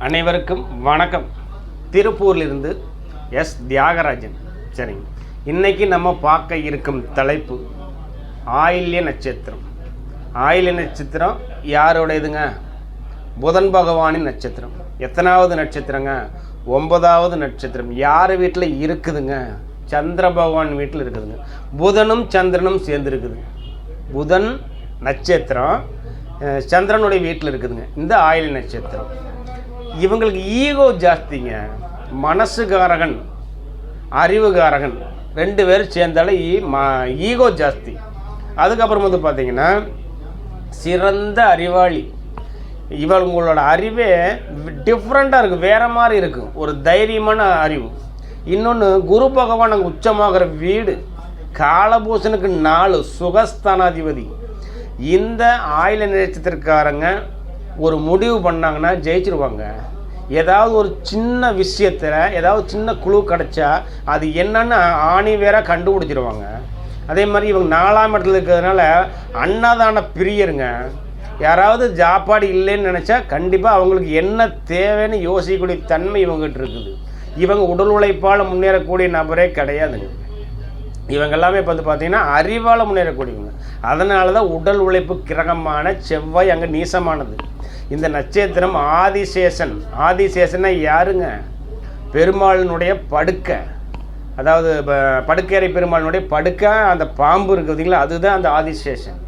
அனைவருக்கும் வணக்கம். திருப்பூரிலிருந்து எஸ் தியாகராஜன். சரிங்க, இன்றைக்கி நம்ம பார்க்க இருக்கும் தலைப்பு ஆயில்ய நட்சத்திரம். ஆயில்ய நட்சத்திரம் யாரோடையதுங்க? புதன் பகவானின் நட்சத்திரம். எத்தனாவது நட்சத்திரங்க? 9வது நட்சத்திரம். யார் வீட்டில் இருக்குதுங்க? சந்திர பகவான் வீட்டில் இருக்குதுங்க. புதனும் சந்திரனும் சேர்ந்துருக்குது. புதன் நட்சத்திரம் சந்திரனுடைய வீட்டில் இருக்குதுங்க. இந்த ஆயில்ய நட்சத்திரம் இவங்களுக்கு ஈகோ ஜாஸ்திங்க. மனசுகாரகன், அறிவுகாரகன், 2 பேரும் சேர்ந்தாலே ஈகோ ஜாஸ்தி. அதுக்கப்புறம் வந்து பார்த்திங்கன்னா சிறந்த அறிவாளி. இவங்களோட அறிவே டிஃப்ரெண்ட்டாக இருக்குது, வேறு மாதிரி இருக்கும். ஒரு தைரியமான அறிவு. இன்னொன்று, குரு பகவான் அங்கே உச்சமாகிற வீடு. காலபூசனுக்கு 4 சுகஸ்தானாதிபதி. இந்த ஆயில்ய நட்சத்திரக்காரங்க ஒரு முடிவு பண்ணாங்கன்னா ஜெயிச்சிருவாங்க. ஏதாவது ஒரு சின்ன விஷயத்தில் ஏதாவது சின்ன குழு கிடச்சா அது என்னென்னு ஆணி வேற கண்டுபிடிச்சிருவாங்க. அதே மாதிரி இவங்க 4ஆம் இடத்துல இருக்கிறதுனால அன்னதான பிரியருங்க. யாராவது சாப்பாடு இல்லைன்னு நினச்சா கண்டிப்பாக அவங்களுக்கு என்ன தேவைன்னு யோசிக்கக்கூடிய தன்மை இவங்ககிட்ட இருக்குது. இவங்க உடல் உழைப்பால் முன்னேறக்கூடிய நபரே கிடையாதுங்க. இவங்க எல்லாமே இப்போ வந்து பார்த்திங்கன்னா அறிவால் முன்னேறக்கூடியவங்க. அதனால தான் உடல் உழைப்பு கிரகமான செவ்வாய் அங்கே நீசமானது. இந்த நட்சத்திரம் ஆதிசேஷன். ஆதிசேஷன்னா யாருங்க? பெருமாளினுடைய படுக்கை. அதாவது படுக்கையறை பெருமாளினுடைய படுக்கை, அந்த பாம்பு இருக்குதுங்களா, அதுதான் அந்த ஆதிசேஷன்.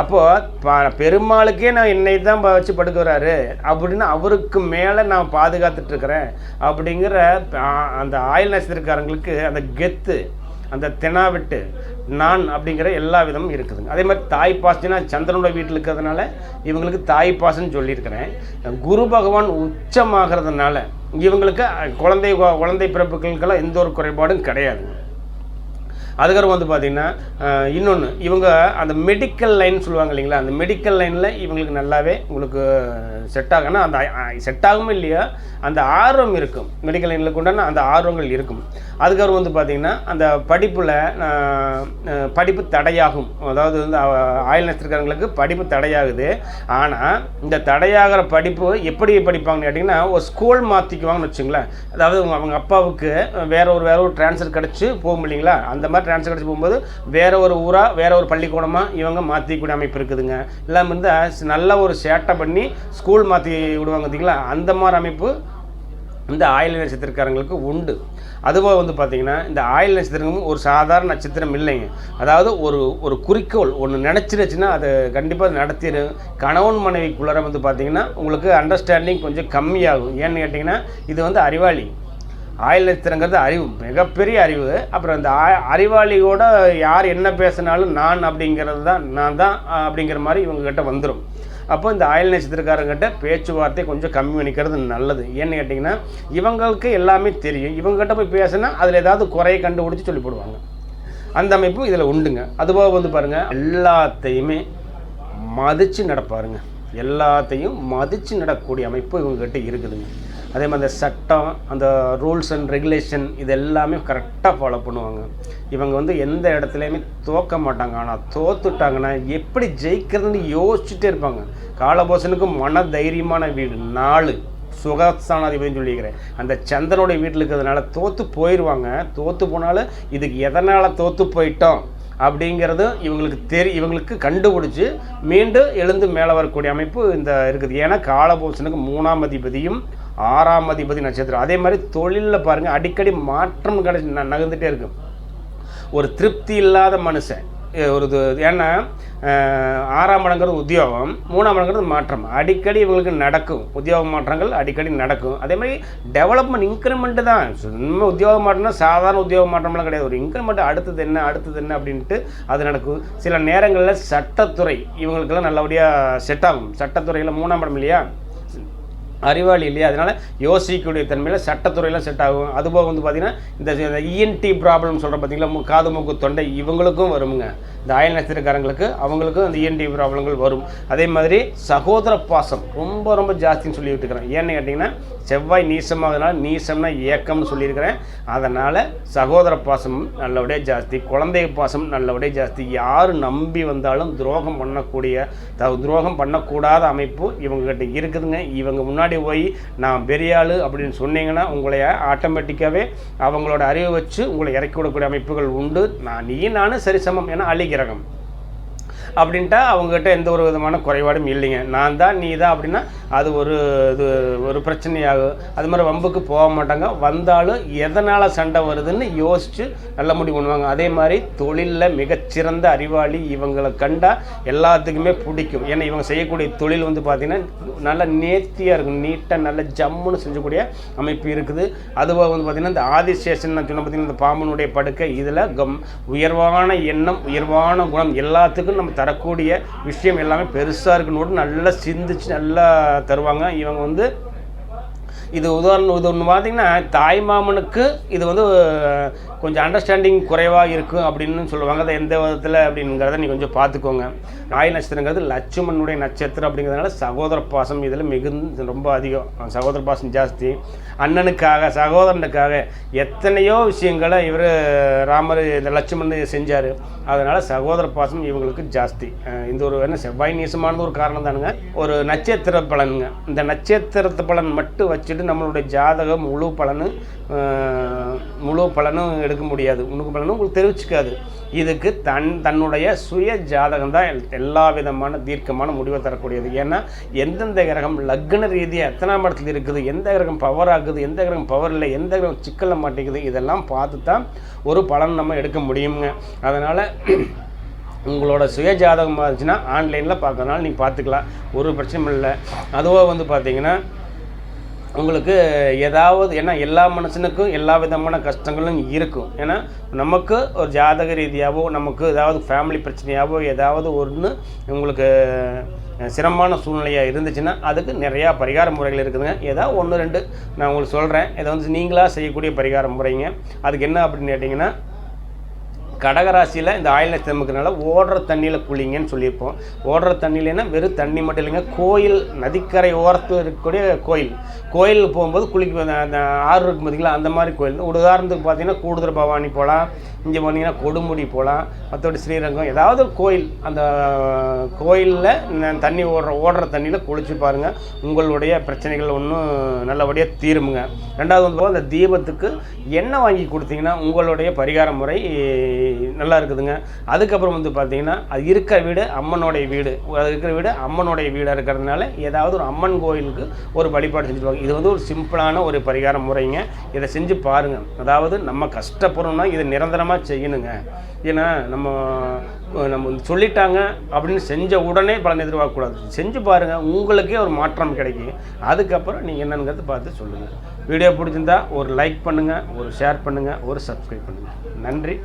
அப்போது பெருமாளுக்கே நான் என்னை தான் வச்சு படுக்கிறாரு அப்படின்னு அவருக்கு மேலே நான் பாதுகாத்துட்ருக்கிறேன் அப்படிங்கிற அந்த ஆயுள் நட்சத்திரக்காரங்களுக்கு அந்த கெத்து, அந்த தெனாவிட்டு நான் அப்படிங்கிற எல்லா விதமும் இருக்குதுங்க. அதே மாதிரி தாய் பாசனா சந்திரனோட வீட்டில் இருக்கிறதுனால இவங்களுக்கு தாய் பாசன்னு சொல்லியிருக்கிறேன். குரு பகவான் உச்சமாகிறதுனால இவங்களுக்கு குழந்தை பிறப்புகளுக்கெல்லாம் எந்த ஒரு குறைபாடும் கிடையாதுங்க. அதுக்கப்புறம் வந்து பார்த்திங்கன்னா இன்னொன்று, இவங்க அந்த மெடிக்கல் லைன் சொல்லுவாங்க இல்லைங்களா, அந்த மெடிக்கல் லைனில் இவங்களுக்கு நல்லாவே உங்களுக்கு செட் ஆகும்னா அந்த செட் ஆகும் இல்லையா, அந்த ஆர்வம் இருக்கும். மெடிக்கல் லைனில் கொண்டான அந்த ஆர்வங்கள் இருக்கும். அதுக்கப்புறம் வந்து பார்த்திங்கன்னா அந்த படிப்பில் படிப்பு தடையாகும். அதாவது வந்து ஆயுள் நட்சத்திரக்காரங்களுக்கு படிப்பு தடையாகுது. ஆனால் இந்த தடையாகிற படிப்பு எப்படி படிப்பாங்கன்னு கேட்டிங்கன்னா, ஒரு ஸ்கூல் மாற்றிக்குவாங்கன்னு வச்சுங்களேன். அதாவது அவங்க அப்பாவுக்கு வேற ஒரு ட்ரான்ஸ்ஃபர் கிடச்சி போகும் இல்லைங்களா, அந்த மாதிரி ட்ரான்ஸ்ஃபர் கிடச்சி போகும்போது வேறு ஒரு ஊராக வேறு ஒரு பள்ளிக்கூடமாக இவங்க மாற்றிக்கூடிய அமைப்பு இருக்குதுங்க. எல்லாம் இருந்தால் நல்ல ஒரு சேட்டை பண்ணி ஸ்கூல் மாற்றி விடுவாங்க பார்த்தீங்களா, அந்த மாதிரி அமைப்பு இந்த ஆயில்ய நட்சத்திரக்காரங்களுக்கு உண்டு. அதுபோல் வந்து பார்த்திங்கன்னா இந்த ஆயில்ய நட்சத்திரமும் ஒரு சாதாரண நட்சத்திரம் இல்லைங்க. அதாவது ஒரு குறிக்கோள் ஒன்று நினச்சிருச்சுன்னா அதை கண்டிப்பாக நடத்திடும். கணவன் மனைவிக்குள்ளார வந்து பார்த்திங்கன்னா உங்களுக்கு அண்டர்ஸ்டாண்டிங் கொஞ்சம் கம்மியாகும். ஏன்னு கேட்டிங்கன்னா இது வந்து அறிவாளி. ஆயுள் நட்சத்திரங்கிறது அறிவு, மிகப்பெரிய அறிவு. அப்புறம் அந்த அறிவாளியோட யார் என்ன பேசினாலும் நான் அப்படிங்கிறது தான், நான் தான் அப்படிங்கிற மாதிரி இவங்ககிட்ட வந்துடும். அப்போ இந்த ஆயுள் நட்சத்திரக்காரங்கிட்ட பேச்சுவார்த்தை கொஞ்சம் கம்மி பண்ணிக்கிறது நல்லது. ஏன்னு கேட்டிங்கன்னா இவங்களுக்கு எல்லாமே தெரியும். இவங்ககிட்ட போய் பேசினா அதில் ஏதாவது குறையை கண்டுபிடிச்சி சொல்லி போடுவாங்க. அந்த அமைப்பு இதில் உண்டுங்க. அதுபோக வந்து பாருங்கள், எல்லாத்தையுமே மதித்து நடப்பாருங்க. எல்லாத்தையும் மதித்து நடக்கக்கூடிய அமைப்பு இவங்ககிட்ட இருக்குதுங்க. அதே மாதிரி அந்த சட்டம், அந்த ரூல்ஸ் அண்ட் ரெகுலேஷன் இது எல்லாமே கரெக்டாக ஃபாலோ பண்ணுவாங்க. இவங்க வந்து எந்த இடத்துலையுமே தோக்க மாட்டாங்க. ஆனால் தோத்துட்டாங்கன்னா எப்படி ஜெயிக்கிறதுன்னு யோசிச்சுட்டே இருப்பாங்க. காலபோசனுக்கு மன தைரியமான வீடு 4 சுகஸ்தானாதிபதினு சொல்லிக்கிறேன். அந்த சந்திரனுடைய வீட்டில் இருக்கிறதுனால தோற்று போயிடுவாங்க. தோற்று போனாலும் இதுக்கு எதனால் தோற்று போயிட்டோம் அப்படிங்கிறது இவங்களுக்கு கண்டுபிடிச்சி மீண்டும் எழுந்து மேலே வரக்கூடிய அமைப்பு இந்த இருக்குது. ஏன்னா காலபோசனுக்கு 3ஆம் அதிபதியும் 6ஆம் அதிபதி நட்சத்திரம். அதே மாதிரி தொழிலில் பாருங்கள், அடிக்கடி மாற்றம் நகர்ந்துகிட்டே இருக்கும். ஒரு திருப்தி இல்லாத மனுஷன் ஏன்னா 6ஆம் இடங்கிறது உத்தியோகம், 3ஆம் இடங்கிறது மாற்றம். அடிக்கடி இவங்களுக்கு நடக்கும். உத்தியோக மாற்றங்கள் அடிக்கடி நடக்கும். அதே மாதிரி டெவலப்மெண்ட், இன்க்ரிமெண்ட்டு தான். சும்மா உத்தியோக மாற்றம்னா சாதாரண உத்தியோக மாற்றம்லாம் கிடையாது. ஒரு இன்க்ரிமெண்ட், அடுத்தது என்ன அப்படின்ட்டு அது நடக்கும். சில நேரங்களில் சட்டத்துறை இவங்களுக்கெல்லாம் நல்லபடியாக செட் ஆகும். சட்டத்துறையில் 3ஆம் இடம் இல்லையா, அறிவாளி இல்லையா, அதனால் யோசிக்கக்கூடிய தன்மையில் சட்டத்துறையில் செட் ஆகும். அதுபோக வந்து பார்த்திங்கன்னா இந்த இஎன்டி ப்ராப்ளம் சொல்கிற பார்த்திங்களா, காது மூக்கு தொண்டை இவங்களுக்கும் வருங்க. இந்த ஆயுள் நட்சத்திரக்காரங்களுக்கு அவங்களுக்கும் அந்த இஎன்டி ப்ராப்ளங்கள் வரும். அதே மாதிரி சகோதர பாசம் ரொம்ப ரொம்ப ஜாஸ்தின்னு சொல்லிட்டு இருக்கிறேன். ஏன்னு கேட்டிங்கன்னா செவ்வாய் நீசமாகறதுனால, நீசம்னா ஏக்கம்னு சொல்லியிருக்கிறேன். அதனால் சகோதர பாசம் நல்லபடியாக ஜாஸ்தி, குழந்தை பாசம் நல்லபடியாக ஜாஸ்தி. யார் நம்பி வந்தாலும் துரோகம் பண்ணக்கூடிய துரோகம் பண்ணக்கூடாத அமைப்பு இவங்ககிட்ட இருக்குதுங்க. இவங்க முன்னாடி முன்னாடி போய் நான் பெரிய ஆள் அப்படின்னு சொன்னீங்கன்னா உங்களை ஆட்டோமேட்டிக்காகவே அவங்களோட அறிவை வச்சு உங்களை இறக்கி விடக்கூடிய அமைப்புகள் உண்டு. நானும் சரிசமம், ஏன்னா அலிகிரகம் அப்படின்ட்டா அவங்ககிட்ட எந்த ஒரு விதமான குறைபாடும் இல்லைங்க. நான் தான் நீ தான் அப்படின்னா அது ஒரு பிரச்சனையாகும். அது மாதிரி வம்புக்கு போக மாட்டாங்க. வந்தாலும் எதனால் சண்டை வருதுன்னு யோசித்து நல்ல முடிவு பண்ணுவாங்க. அதே மாதிரி தொழிலில் மிகச்சிறந்த அறிவாளி. இவங்களை கண்டால் எல்லாத்துக்குமே பிடிக்கும். ஏன்னா இவங்க செய்யக்கூடிய தொழில் பார்த்திங்கன்னா நல்லா நேர்த்தியாக இருக்கும், நீட்டாக நல்ல ஜம்முன்னு செஞ்சக்கூடிய அமைப்பு இருக்குது. அதுவாக பார்த்திங்கன்னா இந்த ஆதிசேஷன் நான் சொன்ன பார்த்திங்கன்னா இந்த பாம்பனுடைய படுக்கை, இதில் உயர்வான எண்ணம், உயர்வான குணம், எல்லாத்துக்கும் நம்ம தரக்கூடிய விஷயம் எல்லாமே பெருசாக இருக்குன்னு நல்லா சிந்திச்சு நல்லா தருவாங்க. இவங்க இது ஒன்று பார்த்திங்கன்னா தாய் மாமனுக்கு இது கொஞ்சம் அண்டர்ஸ்டாண்டிங் குறைவாக இருக்கும் அப்படின்னு சொல்லுவாங்க. அதை எந்த விதத்தில் அப்படிங்கிறத நீங்கள் கொஞ்சம் பார்த்துக்கோங்க. ஆயில் நட்சத்திரங்கிறது லட்சுமணனுடைய நட்சத்திரம் அப்படிங்கிறதுனால சகோதர பாசம் இதில் ரொம்ப அதிகம். சகோதர பாசம் ஜாஸ்தி. அண்ணனுக்காக சகோதரனுக்காக எத்தனையோ விஷயங்களை இவர் ராமர் இந்த லட்சுமணன் செஞ்சார். அதனால் சகோதர பாசம் இவங்களுக்கு ஜாஸ்தி. இந்த ஒரு செவ்வாய் நீசமானது ஒரு காரணம் தானுங்க. ஒரு நட்சத்திர பலனுங்க. இந்த நட்சத்திரத்து பலன் மட்டும் வச்சுட்டு நம்மளுடைய ஜாதகம் முழு பலனும் எடுக்க முடியாது. முழு பலனும் உங்களுக்கு தெரிவிச்சுக்காது. இதுக்கு தன்னுடைய சுய ஜாதகம் தான் எல்லா விதமான தீர்க்கமான முடிவை தரக்கூடியது. ஏன்னா எந்தெந்த கிரகம் லக்ன ரீதியாக எத்தனாம் இடத்துல இருக்குது, எந்த கிரகம் பவர் ஆகுது, எந்த கிரகம் பவர் இல்லை, எந்த கிரகம் சிக்கல மாட்டேங்குது, இதெல்லாம் பார்த்து தான் ஒரு பலன் நம்ம எடுக்க முடியுங்க. அதனால் உங்களோட சுய ஜாதகமாக இருந்துச்சுன்னா ஆன்லைனில் பார்க்கறதுனால நீங்கள் பார்த்துக்கலாம், ஒரு பிரச்சனையும் இல்லை. அதுவாக பார்த்தீங்கன்னா உங்களுக்கு ஏதாவது, ஏன்னா எல்லா மனுஷனுக்கும் எல்லா விதமான கஷ்டங்களும் இருக்கும். ஏன்னா நமக்கு ஒரு ஜாதக ரீதியாகவோ நமக்கு ஏதாவது ஃபேமிலி பிரச்சனையாகவோ ஏதாவது ஒன்று உங்களுக்கு சிரமமான சூழ்நிலையாக இருந்துச்சுன்னா அதுக்கு நிறையா பரிகார முறைகள் இருக்குதுங்க. ஏதாவது 1-2 நான் உங்களுக்கு சொல்கிறேன். இதை நீங்களாக செய்யக்கூடிய பரிகார முறைங்க. அதுக்கு என்ன அப்படின்னு கேட்டிங்கன்னா, கடகராசியில் இந்த ஆயில் நட்சத்திரமுக்குனால ஓடுற தண்ணியில் குளிங்கன்னு சொல்லியிருப்போம். ஓடுற தண்ணியிலன்னா வெறும் தண்ணி மட்டும் இல்லைங்க, கோயில் நதிக்கரை ஓரத்தில் இருக்கக்கூடிய கோயில் போகும்போது குளிக்க அந்த ஆறு இருக்கும் பார்த்திங்களா, அந்த மாதிரி கோயில். உதாரணத்துக்கு பார்த்தீங்கன்னா கூடுதல் பவானி போகலாம், இங்கே போனீங்கன்னா கொடுமுடி போகலாம், மற்றபடி ஸ்ரீரங்கம், ஏதாவது ஒரு கோயில், அந்த கோயிலில் தண்ணி ஓடுற தண்ணியில் குளிச்சு பாருங்கள். உங்களுடைய பிரச்சனைகள் ஒன்றும் நல்லபடியாக தீருமுங்க. ரெண்டாவது அந்த தீபத்துக்கு எண்ணெய் வாங்கி கொடுத்தீங்கன்னா உங்களுடைய பரிகார முறை நல்லா இருக்குதுங்க. அதுக்கப்புறம் பார்த்தீங்கன்னா அது இருக்கிற வீடு அம்மனுடைய வீடு, அது இருக்கிற வீடு அம்மனுடைய வீடாக இருக்கிறதுனால ஏதாவது ஒரு அம்மன் கோயிலுக்கு ஒரு வழிபாடு செஞ்சுருவாங்க. இது ஒரு சிம்பிளான ஒரு பரிகார முறைங்க. இதை செஞ்சு பாருங்கள். அதாவது நம்ம கஷ்டப்படுறோம்னா இதை நிரந்தரமாக செய்யணுங்க. ஏன்னா நம்ம சொல்லிட்டாங்க அப்படின்னு செஞ்ச உடனே பலன் எதிர்பார்க்கக்கூடாது. செஞ்சு பாருங்கள், உங்களுக்கே ஒரு மாற்றம் கிடைக்கும். அதுக்கப்புறம் நீங்கள் என்னங்கிறது பார்த்து சொல்லுங்கள். வீடியோ பிடிச்சிருந்தா ஒரு லைக் பண்ணுங்கள், ஒரு ஷேர் பண்ணுங்கள், ஒரு சப்ஸ்கிரைப் பண்ணுங்கள். நன்றி.